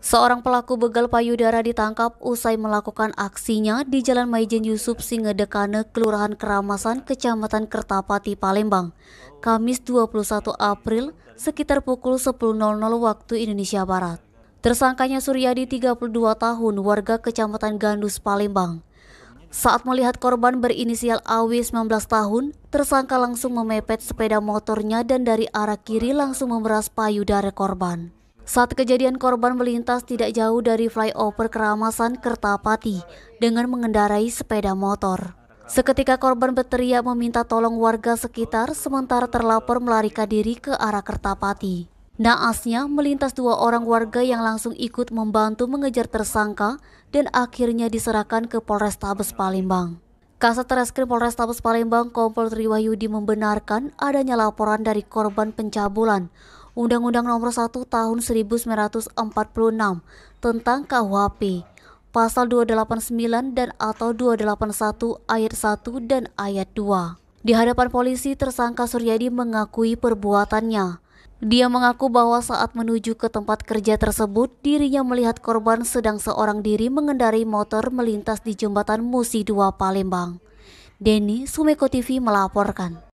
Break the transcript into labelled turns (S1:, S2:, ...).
S1: Seorang pelaku begal payudara ditangkap usai melakukan aksinya di Jalan Maijen Yusuf Singedekane, Kelurahan Keramasan, Kecamatan Kertapati, Palembang, Kamis 21 April sekitar pukul 10.00 waktu Indonesia Barat. Tersangkanya Suryadi, 32 tahun, warga Kecamatan Gandus, Palembang. Saat melihat korban berinisial AW, 19 tahun, tersangka langsung memepet sepeda motornya dan dari arah kiri langsung memeras payudara korban. Saat kejadian, korban melintas tidak jauh dari flyover Keramasan Kertapati dengan mengendarai sepeda motor. Seketika korban berteriak meminta tolong warga sekitar, sementara terlapor melarikan diri ke arah Kertapati. Naasnya melintas dua orang warga yang langsung ikut membantu mengejar tersangka dan akhirnya diserahkan ke Polrestabes Palembang. Kasat Reskrim Polrestabes Palembang Kompol Triwahyudi membenarkan adanya laporan dari korban pencabulan Undang-Undang Nomor 1 Tahun 1946 tentang KUHP, Pasal 289 dan atau 281 Ayat 1 dan Ayat 2. Di hadapan polisi, tersangka Suryadi mengakui perbuatannya. Dia mengaku bahwa saat menuju ke tempat kerja tersebut, dirinya melihat korban sedang seorang diri mengendarai motor melintas di Jembatan Musi 2 Palembang. Denny, Sumeko TV melaporkan.